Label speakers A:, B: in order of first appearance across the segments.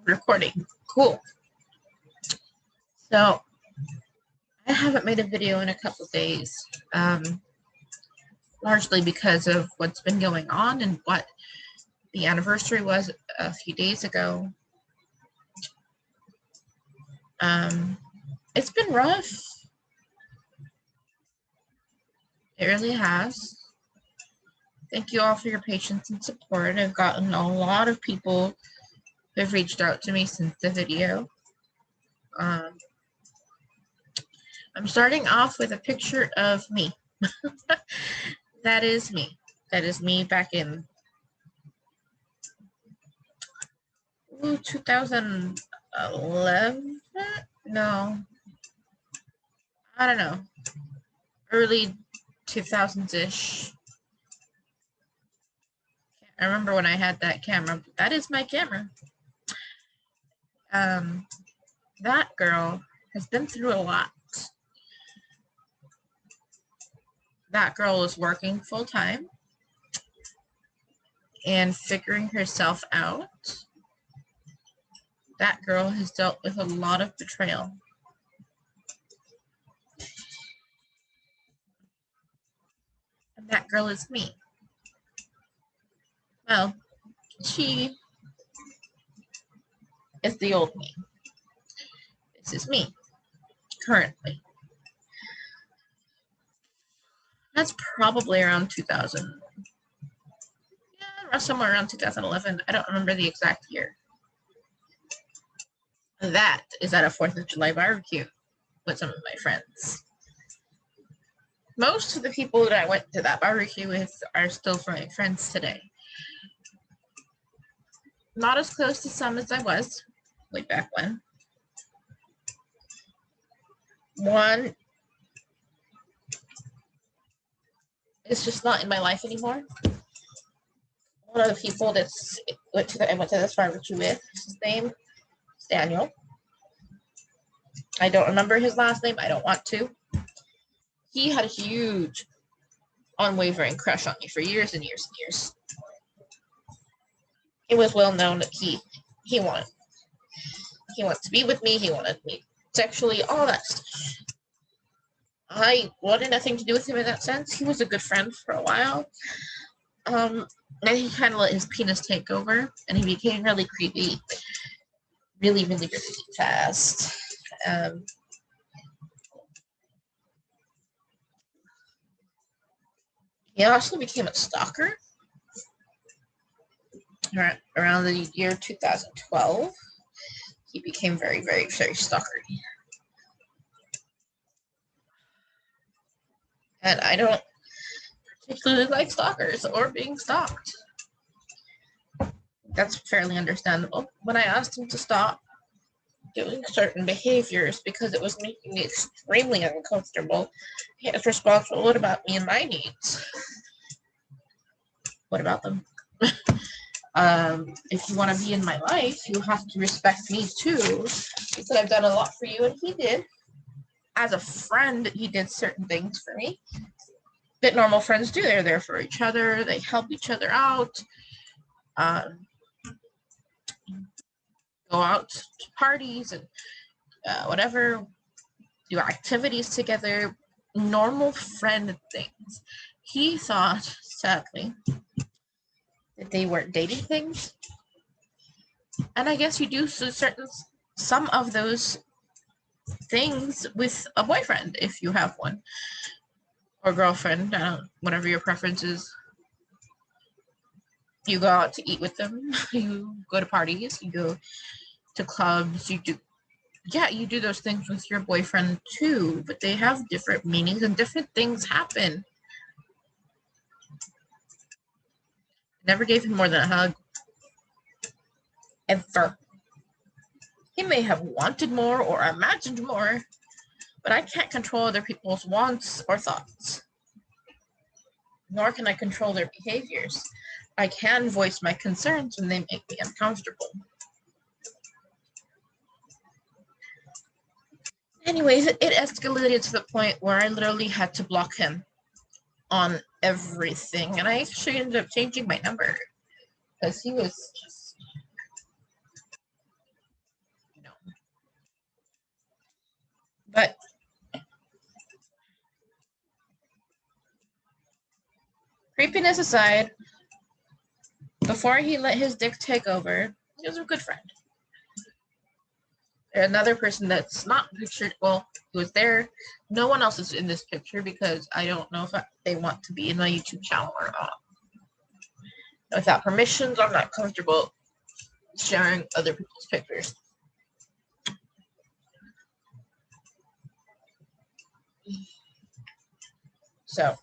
A: Recording. Cool. So, I haven't made a video in a couple days, largely because of what's been going on and what the anniversary was a few days ago. It's been rough. It really has. Thank you all for your patience and support. I've gotten a lot of people who have reached out to me since the video. I'm starting off with a picture of me. That is me. That is me back in 2011? No. I don't know. Early 2000s-ish. I remember when I had that camera. That is my camera. That girl has been through a lot. That girl is working full-time and figuring herself out. That girl has dealt with a lot of betrayal. And that girl is me. Well, she is the old me. This is me, currently. That's probably around 2000. Yeah, somewhere around 2011. I don't remember the exact year. That is at a 4th of July barbecue with some of my friends. Most of the people that I went to that barbecue with are still my friends today. Not as close to some as I was way back when. One is just not in my life anymore. One of the people I went to this barbecue with, his name is Daniel. I don't remember his last name. I don't want to. He had a huge, unwavering crush on me for years and years and years. It was well known that he wanted to be with me. He wanted me sexually, all that stuff. I wanted nothing to do with him in that sense. He was a good friend for a while. And he kind of let his penis take over, and he became really creepy, really, really, really fast. He also became a stalker around the year 2012. He became very, very, very stalkery. And I don't particularly like stalkers or being stalked. That's fairly understandable. When I asked him to stop doing certain behaviors because it was making me extremely uncomfortable, his response was, "What about me and my needs? What about them? If you want to be in my life, you have to respect me too." He said, "I've done a lot for you," and he did. As a friend, he did certain things for me that normal friends do. They're there for each other. They help each other out. Go out to parties and whatever, do activities together, normal friend things. He thought, sadly, that they weren't dating things. And I guess you do some of those things with a boyfriend if you have one, or girlfriend, whatever your preference is. You go out to eat with them, you go to parties, you go to clubs, you do those things with your boyfriend too, but they have different meanings and different things happen. Never gave him more than a hug. Ever. He may have wanted more or imagined more, but I can't control other people's wants or thoughts. Nor can I control their behaviors. I can voice my concerns when they make me uncomfortable. Anyways, it escalated to the point where I literally had to block him on everything. And I actually ended up changing my number because he was just But creepiness aside, before he let his dick take over, he was a good friend. Another person that's not pictured, well, who was there. No one else is in this picture because I don't know if they want to be in my YouTube channel or not. Without permissions, I'm not comfortable sharing other people's pictures. So,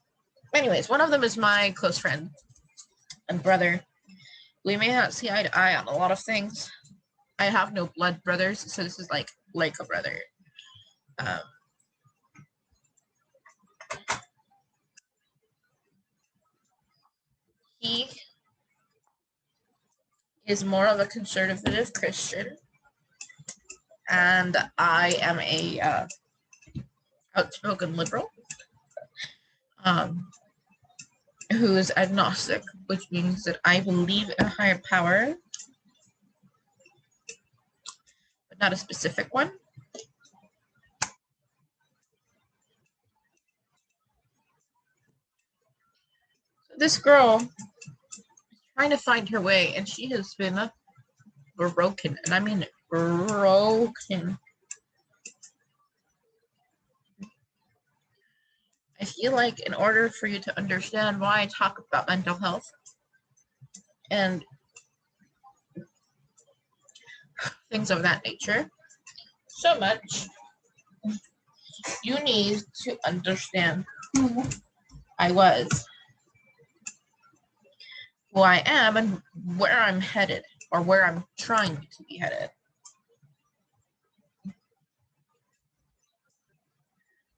A: anyways, one of them is my close friend and brother. We may not see eye to eye on a lot of things. I have no blood brothers, so this is like a brother. He is more of a conservative Christian, and I am a outspoken liberal, who is agnostic, which means that I believe in a higher power, but not a specific one. So this girl is trying to find her way, and she has been broken, and I mean broken. I feel like in order for you to understand why I talk about mental health and things of that nature so much, you need to understand who I was, who I am, and where I'm headed, or where I'm trying to be headed.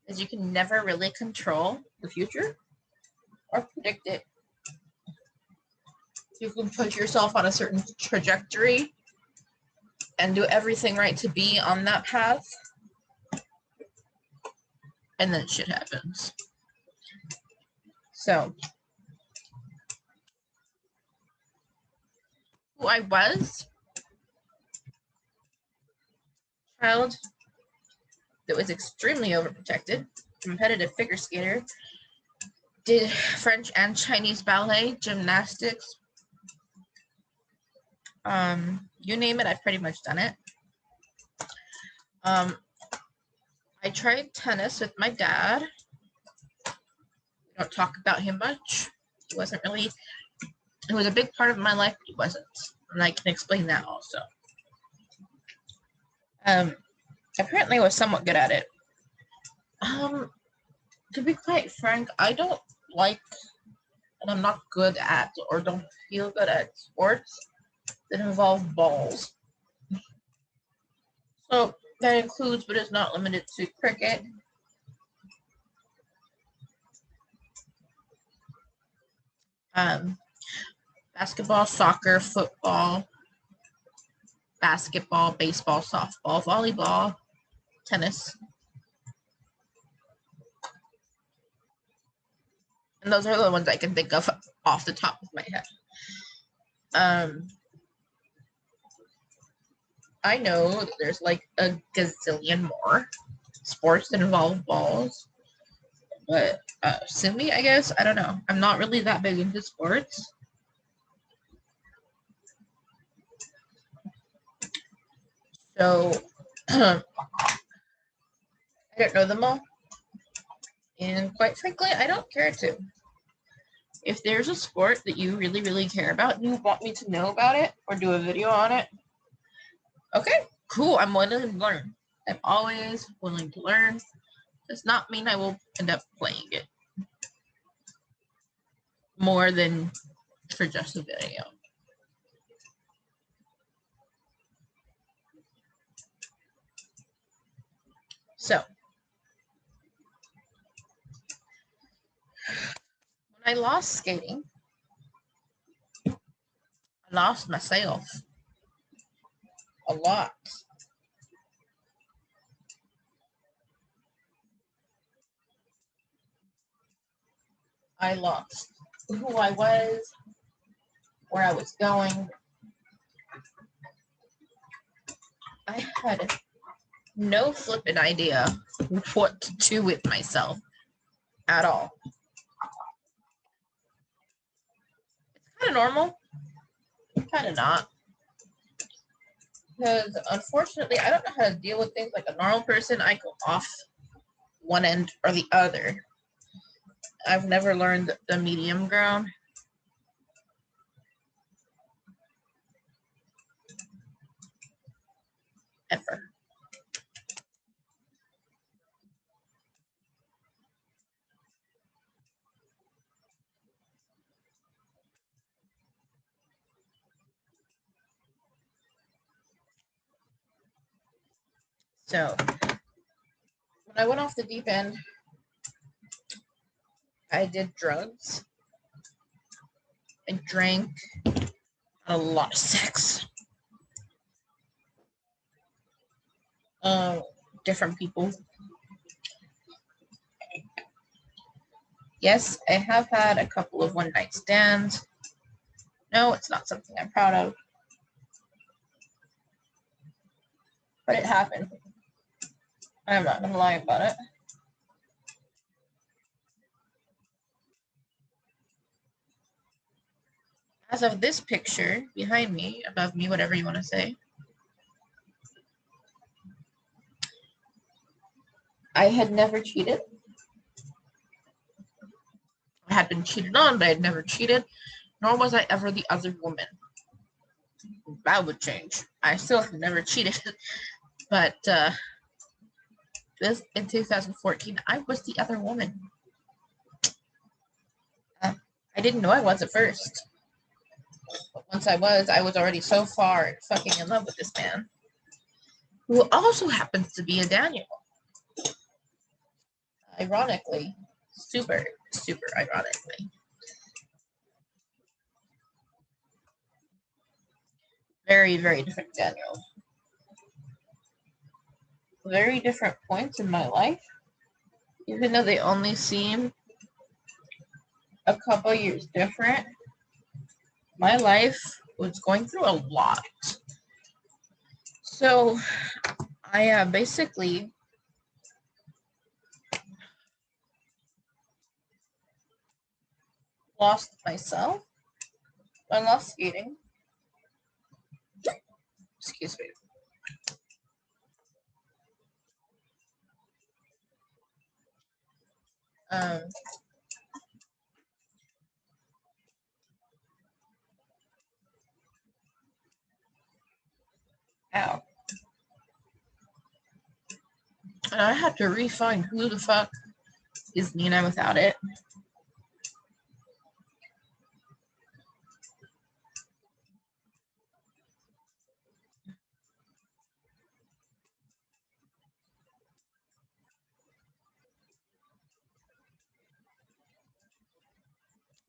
A: As you can never really control the future or predict it. You can put yourself on a certain trajectory and do everything right to be on that path, and then shit happens. So, who I was, child that was extremely overprotected, competitive figure skater, did French and Chinese ballet, gymnastics, you name it, I've pretty much done it. I tried tennis with my dad. We don't talk about him much. He wasn't really, it was a big part of my life, but he wasn't. And I can explain that also. Apparently I was somewhat good at it. To be quite frank, I don't like, and I'm not good at, or don't feel good at sports that involve balls. So that includes, but is not limited to, cricket, basketball, soccer, football, basketball, baseball, softball, volleyball, tennis. And those are the ones I can think of off the top of my head. I know that there's like a gazillion more sports that involve balls, but sue me, I guess. I don't know. I'm not really that big into sports. So I don't know them all. And quite frankly, I don't care to. If there's a sport that you really, really care about and you want me to know about it or do a video on it, okay, cool. I'm willing to learn. I'm always willing to learn. Does not mean I will end up playing it more than for just a video. So, when I lost skating, I lost myself a lot. I lost who I was, where I was going. I had no flippin' idea what to do with myself at all. It's kind of normal, kind of not. Because unfortunately, I don't know how to deal with things like a normal person. I go off one end or the other. I've never learned the medium ground. Ever. So when I went off the deep end, I did drugs. I drank a lot of sex. Different people. Yes, I have had a couple of one night stands. No, it's not something I'm proud of. But it happened. I'm not gonna lie about it. As of this picture behind me, above me, whatever you want to say, I had never cheated. I had been cheated on, but I had never cheated, nor was I ever the other woman. That would change. I still have never cheated, but this in 2014, I was the other woman. I didn't know I was at first. But once I was already so far fucking in love with this man, who also happens to be a Daniel. Ironically, super, super ironically. Very, very different Daniel. Very different points in my life, even though they only seem a couple years different. My life was going through a lot. So I basically lost myself. I lost skating. Excuse me. Um, ow. And I had to re-find who the fuck is Nina without it.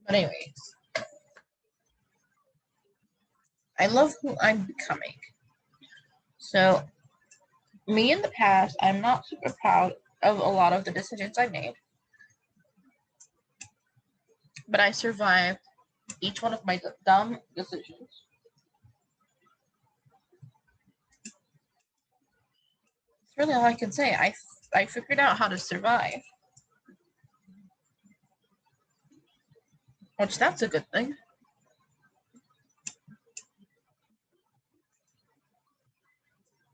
A: But anyways, I love who I'm becoming. So, me in the past, I'm not super proud of a lot of the decisions I made. But I survived each one of my dumb decisions. It's really all I can say. I figured out how to survive. Which that's a good thing.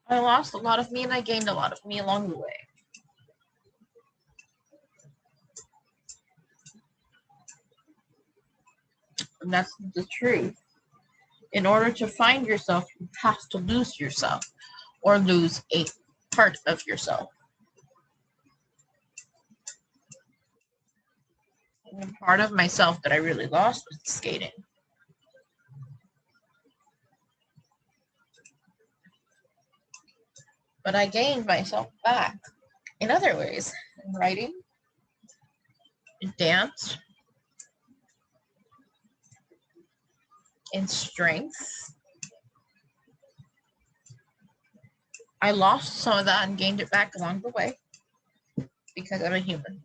A: I lost a lot of me and I gained a lot of me along the way. And that's the truth. In order to find yourself, you have to lose yourself or lose a part of yourself. And part of myself that I really lost was skating. But I gained myself back in other ways, in writing, in dance, in strength. I lost some of that and gained it back along the way because I'm a human.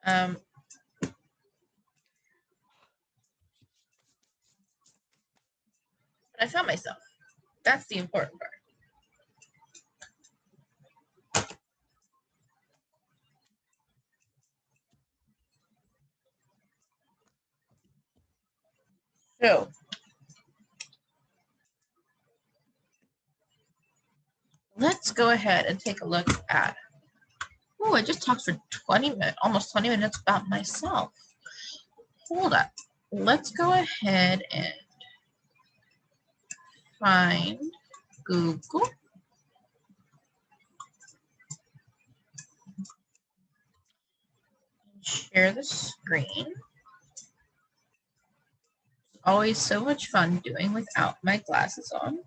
A: Um, I found myself. That's the important part. So let's go ahead and take a look at. Oh, I just talked for 20 minutes, almost 20 minutes about myself. Hold up. Let's go ahead and find Google. Share the screen. Always so much fun doing without my glasses on.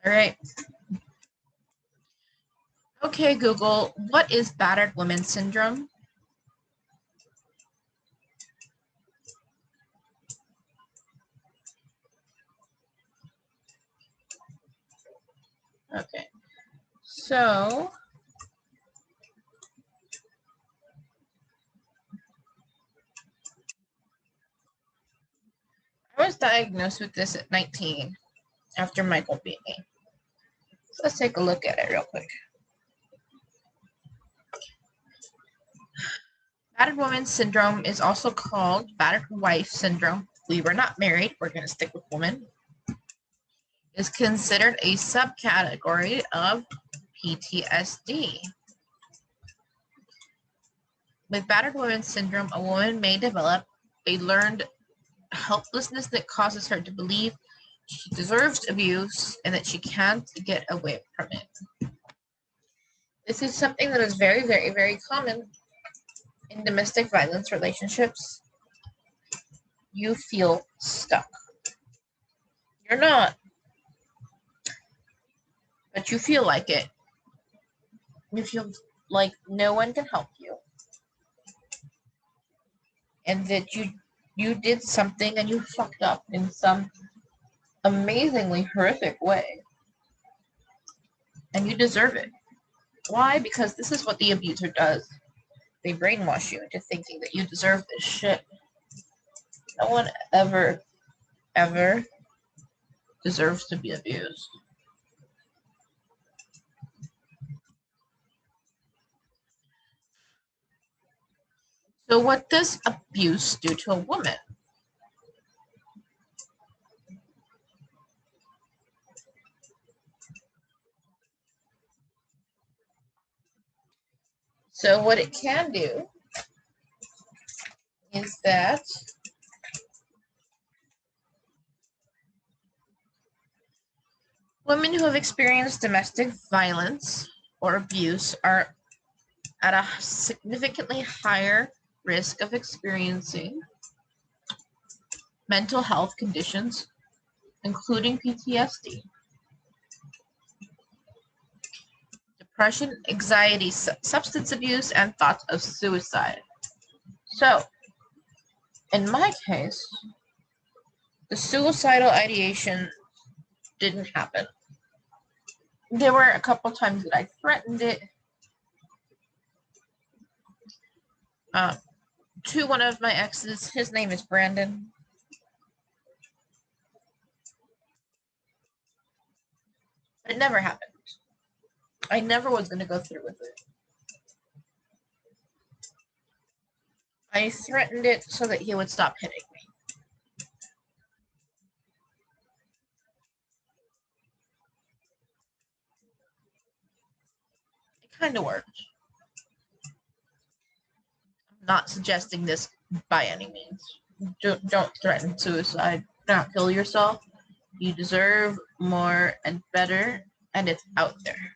A: All right. Okay, Google, what is battered woman syndrome? Okay, so I was diagnosed with this at 19 after Michael beat me. So let's take a look at it real quick. Battered woman syndrome is also called battered wife syndrome. We were not married. We're going to stick with woman. Is considered a subcategory of PTSD. With battered woman syndrome, a woman may develop a learned helplessness that causes her to believe she deserves abuse and that she can't get away from it. This is something that is very, very, very common in domestic violence relationships. You feel stuck. You're not, but you feel like it. You feel like no one can help you. And that you did something and you fucked up in some amazingly horrific way. And you deserve it. Why? Because this is what the abuser does. They brainwash you into thinking that you deserve this shit. No one ever, ever deserves to be abused. So what does abuse do to a woman? So what it can do is that women who have experienced domestic violence or abuse are at a significantly higher risk of experiencing mental health conditions, including PTSD, depression, anxiety, substance abuse, and thoughts of suicide. So, in my case, the suicidal ideation didn't happen. There were a couple times that I threatened it to one of my exes. His name is Brandon. But it never happened. I never was going to go through with it. I threatened it so that he would stop hitting me. It kind of worked. I'm not suggesting this by any means. Don't threaten suicide. Don't kill yourself. You deserve more and better, and it's out there.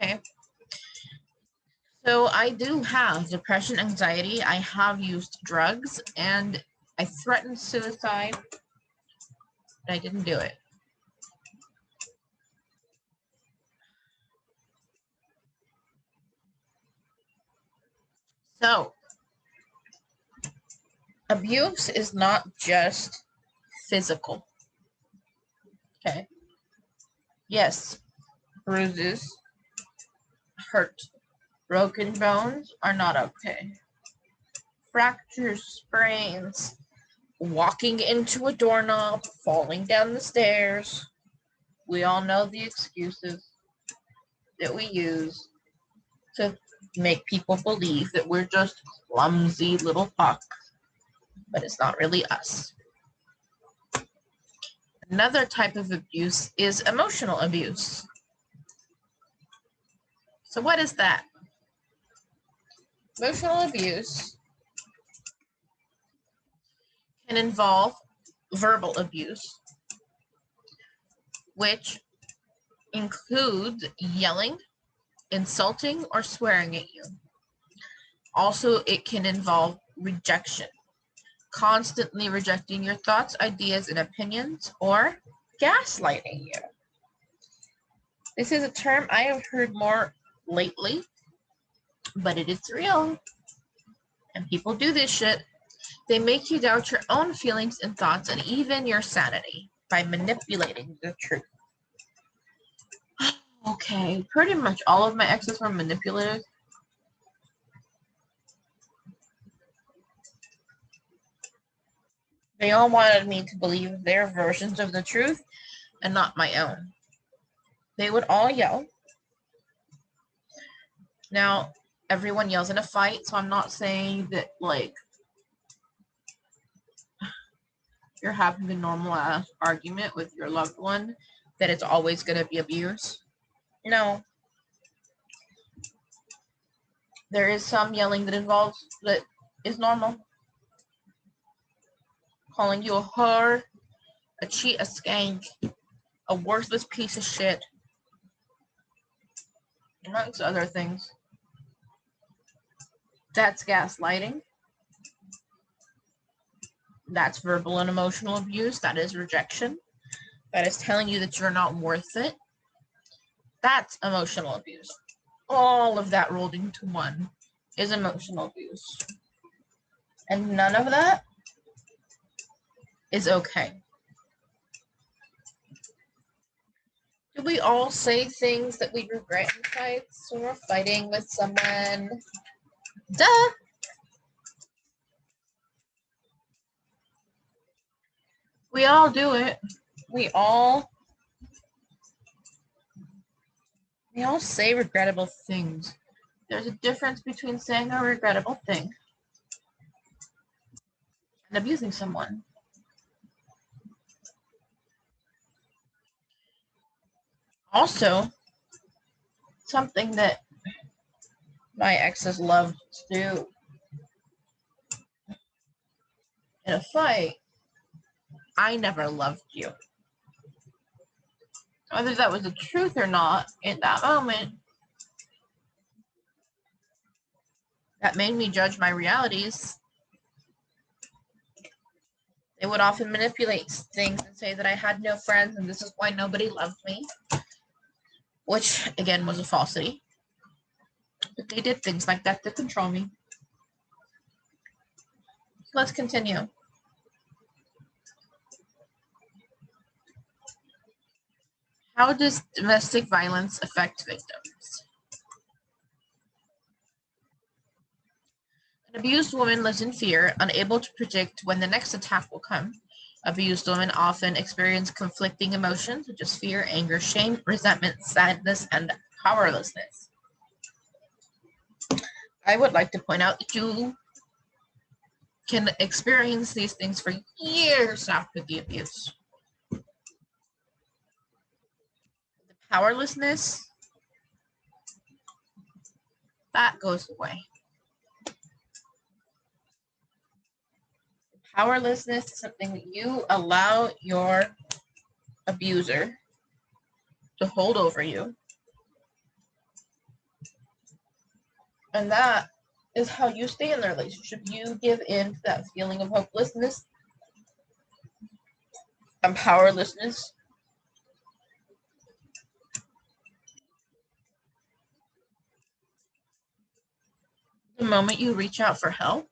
A: Okay. So I do have depression, anxiety. I have used drugs, and I threatened suicide, but I didn't do it. So Abuse is not just physical. Okay. Yes, bruises, hurt, broken bones are not okay. Fractures, sprains, walking into a doorknob, falling down the stairs. We all know the excuses that we use to make people believe that we're just clumsy little fucks, but it's not really us. Another type of abuse is emotional abuse. So what is that? Emotional abuse can involve verbal abuse, which includes yelling, insulting, or swearing at you. Also, it can involve rejection, constantly rejecting your thoughts, ideas, and opinions, or gaslighting you. This is a term I have heard more lately, but it is real. And people do this shit. They make you doubt your own feelings and thoughts and even your sanity by manipulating the truth. Okay, pretty much all of my exes were manipulators. They all wanted me to believe their versions of the truth and not my own. They would all yell. Now, everyone yells in a fight, so I'm not saying that, like, you're having a normal ass argument with your loved one, that it's always going to be abuse. No. There is some yelling that is normal. Calling you a whore, a cheat, a skank, a worthless piece of shit, amongst other things. That's gaslighting. That's verbal and emotional abuse. That is rejection. That is telling you that you're not worth it. That's emotional abuse. All of that rolled into one is emotional abuse. And none of that is okay. Do we all say things that we regret in fights when we're fighting with someone? Duh! We all do it. We all say regrettable things. There's a difference between saying a regrettable thing and abusing someone. Also, something that my exes loved to do in a fight, I never loved you. Whether that was the truth or not in that moment, that made me judge my realities. They would often manipulate things and say that I had no friends and this is why nobody loved me, which again was a falsity. But they did things like that to control me. Let's continue. How does domestic violence affect victims? An abused woman lives in fear, unable to predict when the next attack will come. Abused women often experience conflicting emotions such as fear, anger, shame, resentment, sadness, and powerlessness. I would like to point out that you can experience these things for years after the abuse. The powerlessness, that goes away. Powerlessness is something that you allow your abuser to hold over you. And that is how you stay in the relationship. You give in to that feeling of hopelessness and powerlessness. The moment you reach out for help,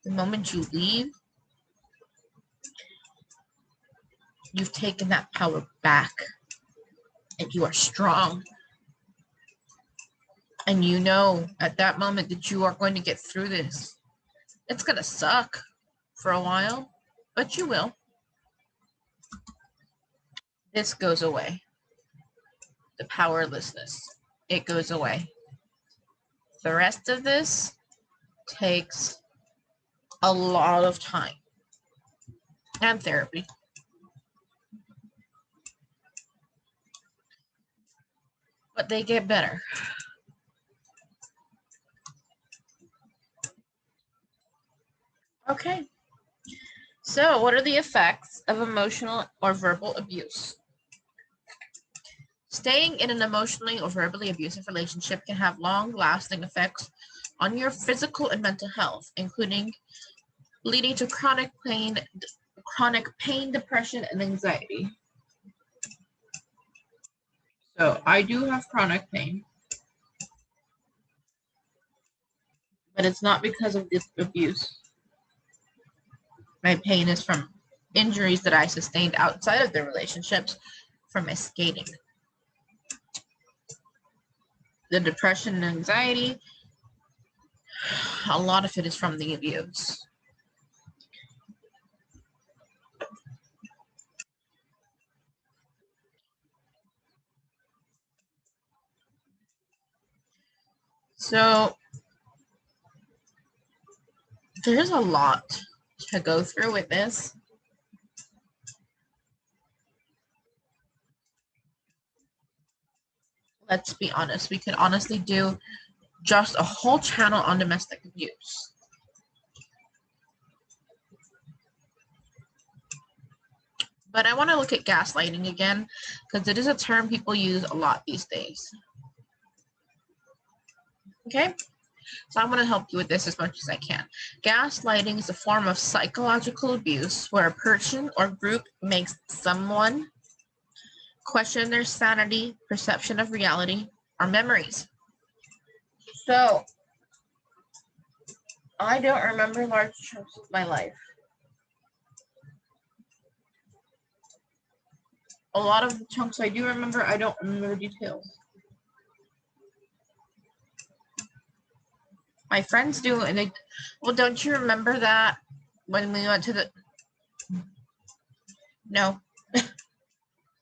A: The moment you leave, you've taken that power back, and you are strong. And you know at that moment that you are going to get through this. It's going to suck for a while, but you will. This goes away. The powerlessness, it goes away. The rest of this takes a lot of time and therapy. But they get better. Okay. So, what are the effects of emotional or verbal abuse? Staying in an emotionally or verbally abusive relationship can have long-lasting effects on your physical and mental health, including leading to chronic pain, depression, and anxiety. So I do have chronic pain, but it's not because of this abuse. My pain is from injuries that I sustained outside of the relationships from my skating. The depression and anxiety, a lot of it is from the abuse. So there's a lot to go through with this. Let's be honest, we could honestly do just a whole channel on domestic abuse. But I want to look at gaslighting again, because it is a term people use a lot these days. Okay? So I want to help you with this as much as I can. Gaslighting is a form of psychological abuse where a person or group makes someone question their sanity, perception of reality, or memories. So, I don't remember large chunks of my life. A lot of the chunks I do remember, I don't remember the details. My friends do, and they, well, don't you remember that when we went to the, no.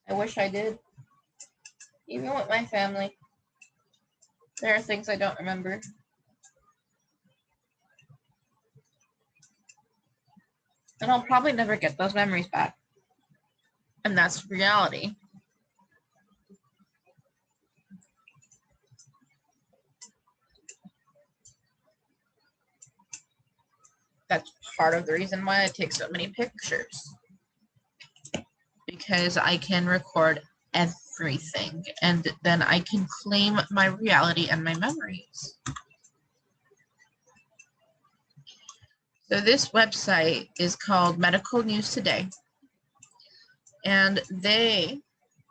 A: I wish I did. Even with my family, there are things I don't remember. And I'll probably never get those memories back. And that's reality. That's part of the reason why I take so many pictures. Because I can record everything, and then I can claim my reality and my memories. So this website is called Medical News Today, and they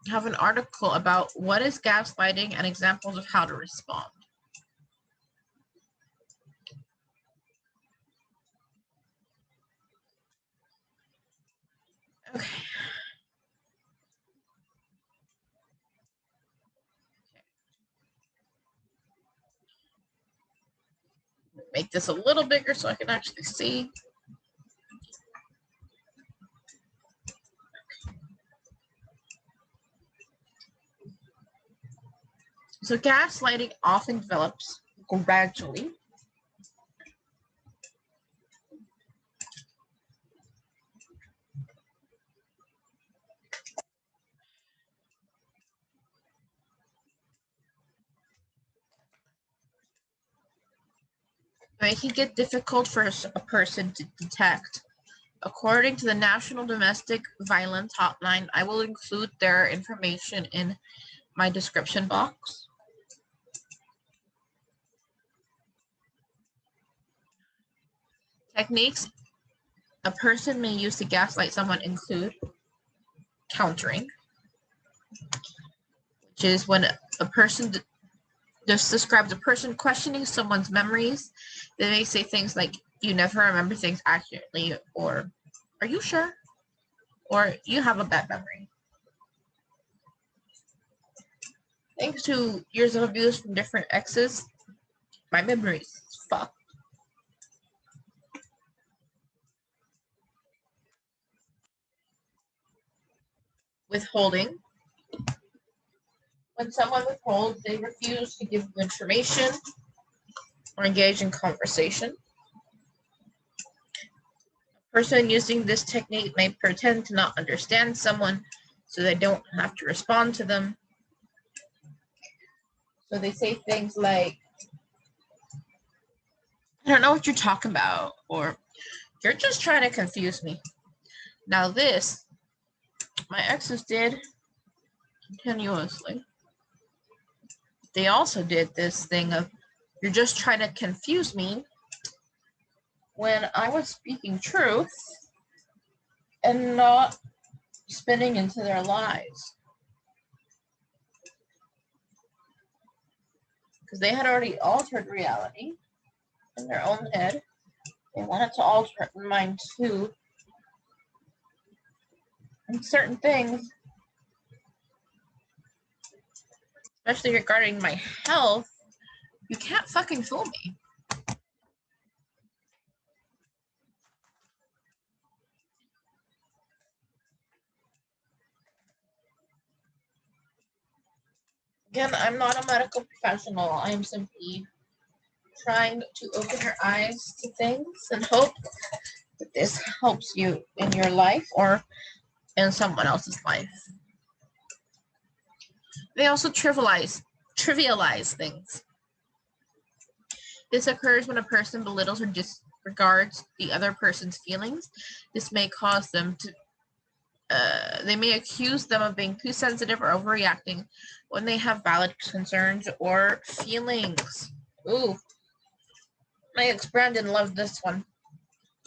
A: have an article about what is gaslighting and examples of how to respond. Okay. Make this a little bigger so I can actually see. So gaslighting often develops gradually. Making it difficult for a person to detect. According to the National Domestic Violence Hotline, I will include their information in my description box. Techniques a person may use to gaslight someone include countering, which is when a person just describes a person questioning someone's memories. They may say things like, you never remember things accurately, or are you sure? Or you have a bad memory. Thanks to years of abuse from different exes, my memory is fucked. Withholding. When someone withholds, they refuse to give you information or engage in conversation. A person using this technique may pretend to not understand someone so they don't have to respond to them. So they say things like, I don't know what you're talking about, or you're just trying to confuse me. Now this, my exes did continuously. They also did this thing of, you're just trying to confuse me, when I was speaking truth and not spinning into their lies. Because they had already altered reality in their own head. They wanted to alter it in mine too. And certain things, especially regarding my health, you can't fucking fool me. Again, I'm not a medical professional. I am simply trying to open your eyes to things and hope that this helps you in your life or in someone else's life. They also trivialize things. This occurs when a person belittles or disregards the other person's feelings. This may cause them to they may accuse them of being too sensitive or overreacting when they have valid concerns or feelings. Ooh. My ex Brandon loved this one.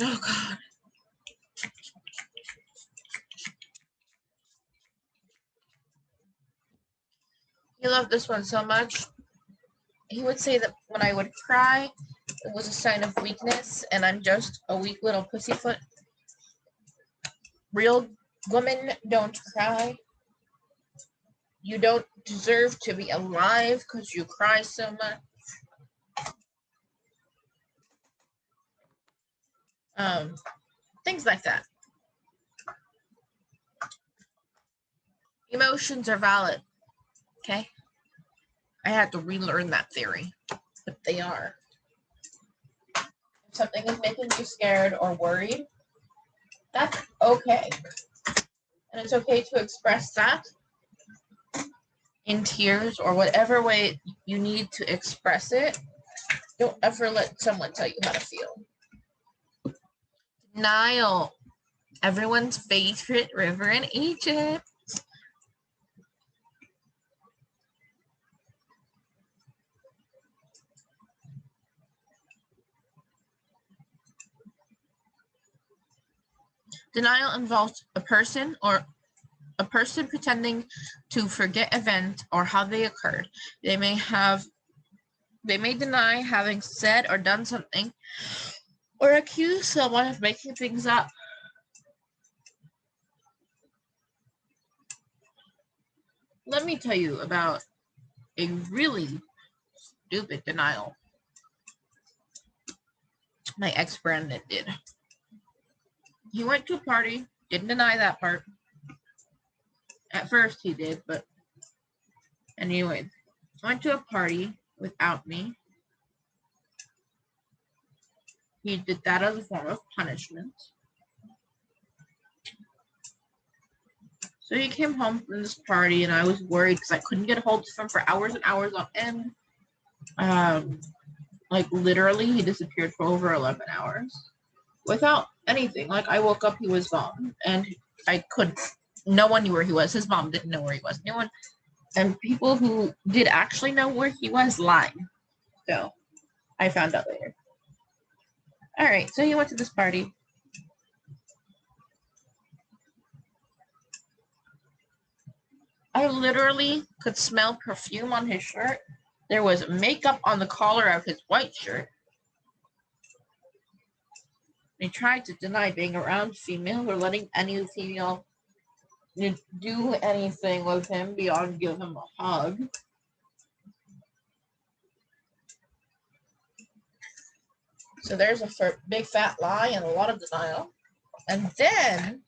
A: Oh, God. He loved this one so much. He would say that when I would cry, it was a sign of weakness, and I'm just a weak little pussyfoot. Real women don't cry. You don't deserve to be alive because you cry so much. Things like that. Emotions are valid. Okay? I had to relearn that theory, but they are. If something is making you scared or worried, that's okay. And it's okay to express that in tears or whatever way you need to express it. Don't ever let someone tell you how to feel. Nile, everyone's favorite river in Egypt. Denial involves a person pretending to forget events or how they occurred. They may deny having said or done something, or accuse someone of making things up. Let me tell you about a really stupid denial my ex Brandon did. He went to a party, didn't deny that part. At first he did, but anyway, went to a party without me. He did that as a form of punishment. So he came home from this party, and I was worried because I couldn't get a hold of him for hours and hours on end. Like literally, he disappeared for over 11 hours without anything. Like I woke up, he was gone, and no one knew where he was. His mom didn't know where he was. No one, and people who did actually know where he was lied. So I found out later. All right, so he went to this party. I literally could smell perfume on his shirt. There was makeup on the collar of his white shirt. He tried to deny being around female or letting any female do anything with him beyond give him a hug. So there's a big fat lie and a lot of denial. And then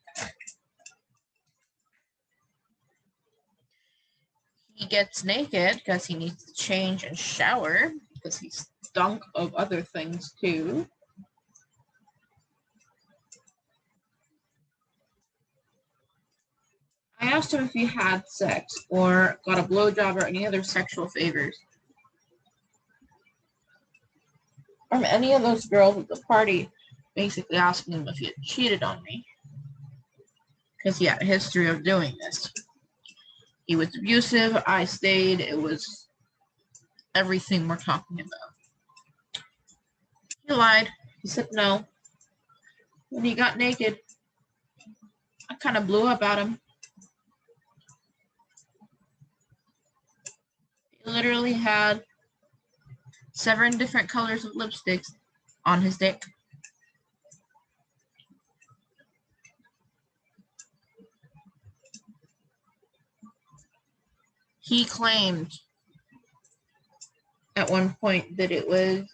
A: he gets naked because he needs to change and shower because he's stunk of other things too. I asked him if he had sex or got a blowjob or any other sexual favors from any of those girls at the party, basically asking him if he had cheated on me because he had a history of doing this. He was abusive. I stayed. It was everything we're talking about. He lied. He said no. When he got naked, I kind of blew up at him. He literally had 7 different colors of lipsticks on his dick. He claimed at one point that it was,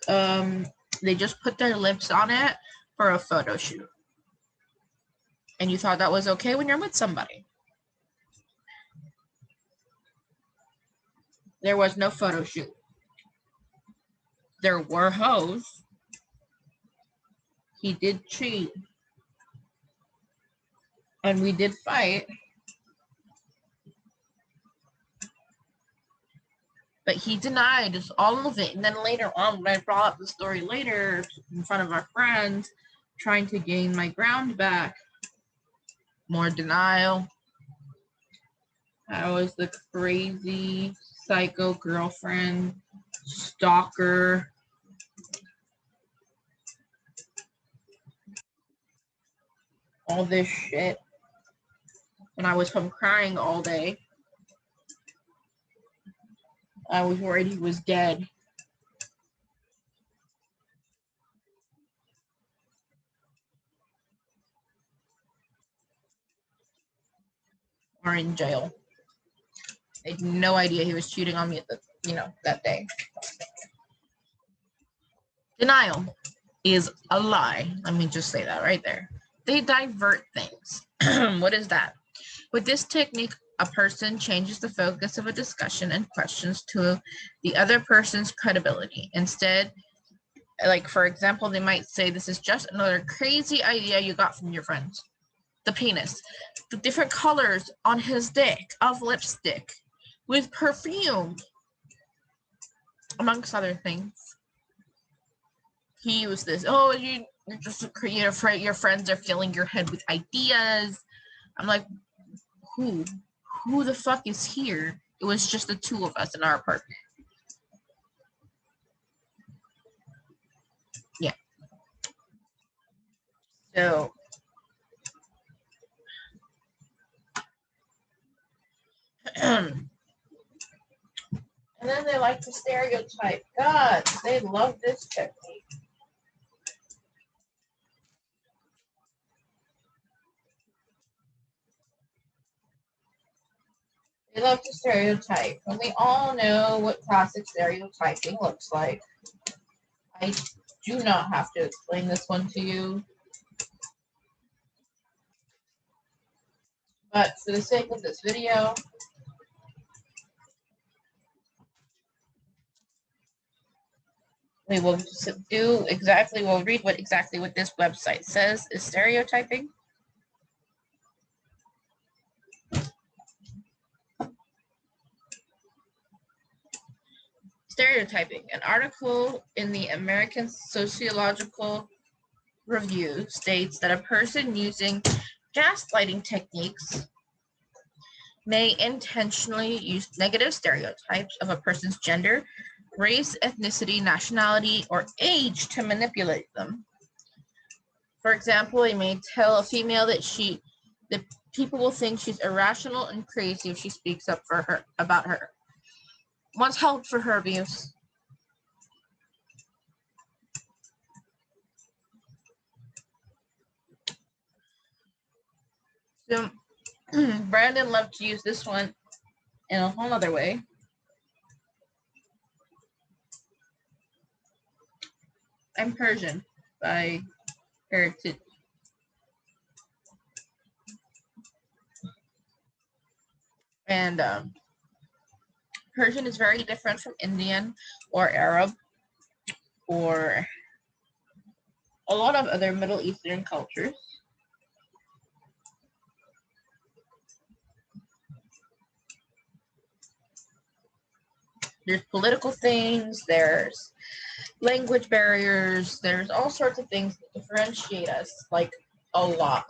A: they just put their lips on it for a photo shoot. And you thought that was okay when you're with somebody. There was no photo shoot. There were hoes. He did cheat. And we did fight. But he denied all of it. And then later on, when I brought up the story later in front of our friends, trying to gain my ground back, more denial. I was the crazy psycho girlfriend, stalker. All this shit. When I was home crying all day, I was worried he was dead. Or in jail. I had no idea he was cheating on me at that day. Denial is a lie. Let me just say that right there. They divert things. What is that? With this technique, a person changes the focus of a discussion and questions to the other person's credibility. Instead, like for example, they might say, this is just another crazy idea you got from your friends. The penis. The different colors on his dick of lipstick with perfume, amongst other things. He used this, oh, you're just afraid your friends are filling your head with ideas. I'm like, who the fuck is here? It was just the 2 of us in our apartment. Yeah. So and then they like to stereotype. God, they love this technique. They love to stereotype, and we all know what classic stereotyping looks like. I do not have to explain this one to you. But for the sake of this video, we will we'll read exactly what this website says is stereotyping. Stereotyping. An article in the American Sociological Review states that a person using gaslighting techniques may intentionally use negative stereotypes of a person's gender, race, ethnicity, nationality, or age to manipulate them. For example, they may tell a female that people will think she's irrational and crazy if she speaks up about her. Wants help for her abuse. So Brandon loved to use this one in a whole other way. I'm Persian by heritage. And Persian is very different from Indian or Arab or a lot of other Middle Eastern cultures. There's political things, there's language barriers, there's all sorts of things that differentiate us, like a lot.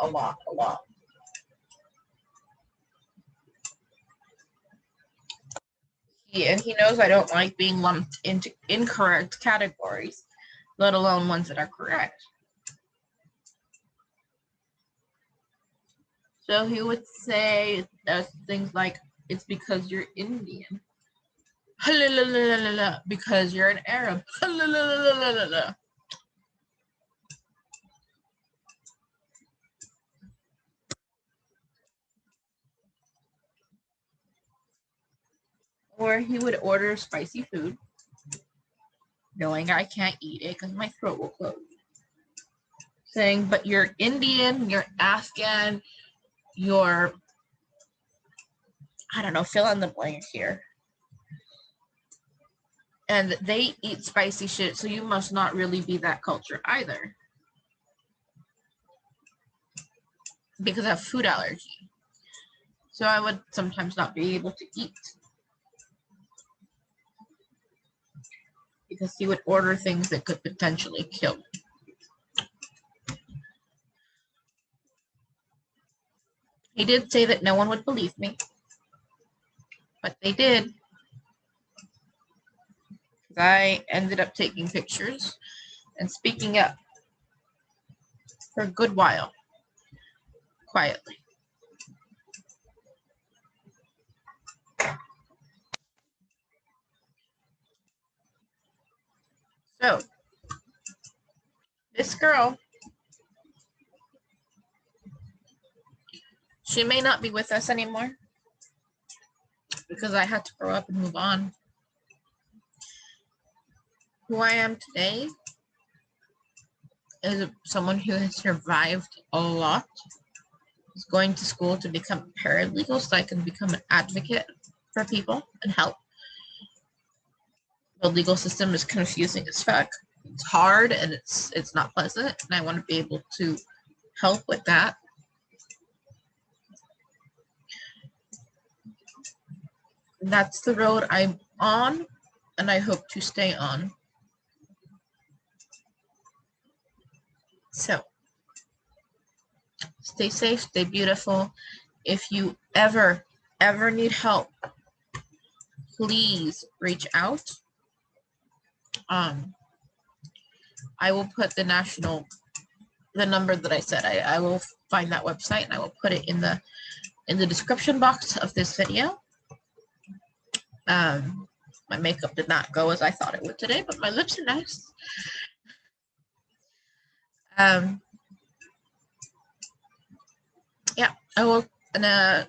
A: And he knows I don't like being lumped into incorrect categories, let alone ones that are correct. So he would say things like, it's because you're Indian. Because you're an Arab. Or he would order spicy food, knowing I can't eat it because my throat will close. Saying, but you're Indian, you're Afghan, you're, I don't know, fill in the blank here. And they eat spicy shit, so you must not really be that culture either. Because I have food allergy. So I would sometimes not be able to eat. Because he would order things that could potentially kill me. He did say that no one would believe me. But they did. I ended up taking pictures and speaking up for a good while, quietly. So, this girl, she may not be with us anymore because I had to grow up and move on. Who I am today is someone who has survived a lot. Is going to school to become a paralegal so I can become an advocate for people and help. The legal system is confusing as fuck. It's hard and it's not pleasant, and I want to be able to help with that. And that's the road I'm on, and I hope to stay on. So, stay safe, stay beautiful. If you ever need help, please reach out. I will put the number that I said. I will find that website and I will put it in the description box of this video. My makeup did not go as I thought it would today, but my lips are nice. Yeah, I will I'll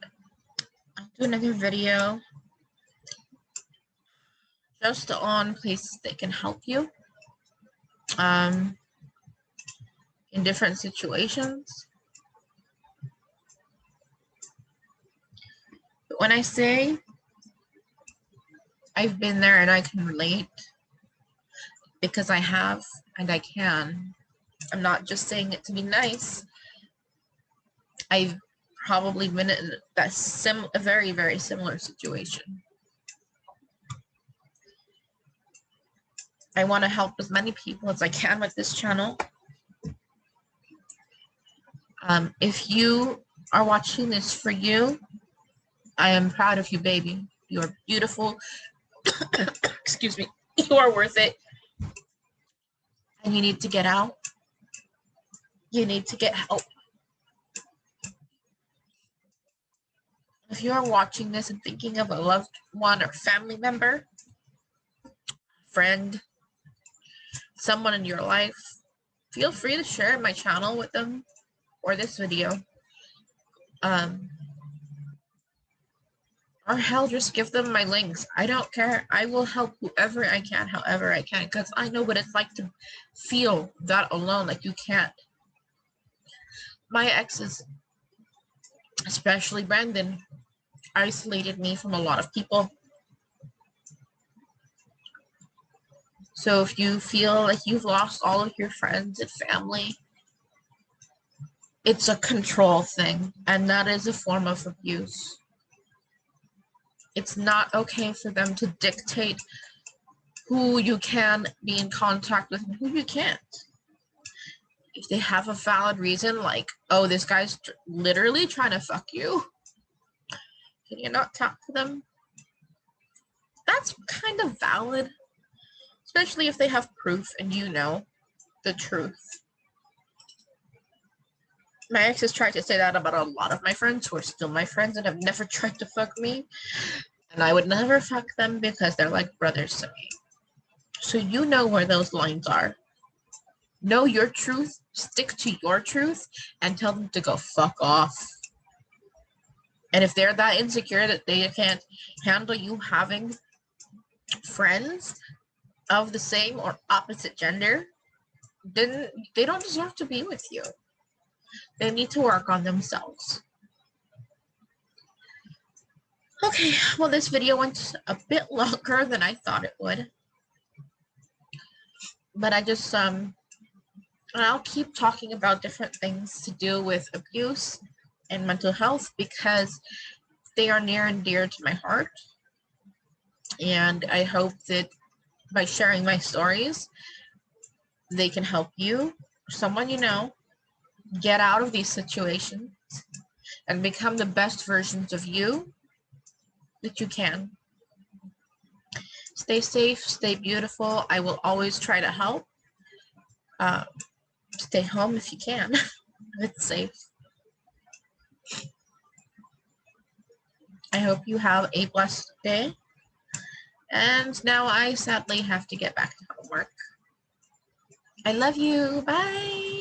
A: do another video just on places that can help you in different situations. But when I say I've been there and I can relate, because I have and I can. I'm not just saying it to be nice. I've probably been in a very, very similar situation. I want to help as many people as I can with this channel. If you are watching this for you, I am proud of you, baby. You are beautiful. Excuse me. You are worth it. And you need to get out. You need to get help. If you are watching this and thinking of a loved one or family member, friend, someone in your life, feel free to share my channel with them or this video. or hell, just give them my links. I don't care. I will help whoever I can, however I can, because I know what it's like to feel that alone, like you can't. My exes, especially Brandon, isolated me from a lot of people. So if you feel like you've lost all of your friends and family, it's a control thing, and that is a form of abuse. It's not okay for them to dictate who you can be in contact with and who you can't. If they have a valid reason, like, oh, this guy's literally trying to fuck you, can you not talk to them? That's kind of valid, especially if they have proof and you know the truth. My ex has tried to say that about a lot of my friends who are still my friends and have never tried to fuck me. And I would never fuck them because they're like brothers to me. So you know where those lines are. Know your truth, stick to your truth, and tell them to go fuck off. And if they're that insecure that they can't handle you having friends of the same or opposite gender, then they don't deserve to be with you. They need to work on themselves. Okay, well, this video went a bit longer than I thought it would. But I just, I'll keep talking about different things to do with abuse and mental health because they are near and dear to my heart. And I hope that by sharing my stories, they can help you, someone you know, get out of these situations and become the best versions of you that you can. Stay safe, stay beautiful. I will always try to help. Stay home if you can. It's safe. I hope you have a blessed day. And now I sadly have to get back to homework. I love you. Bye.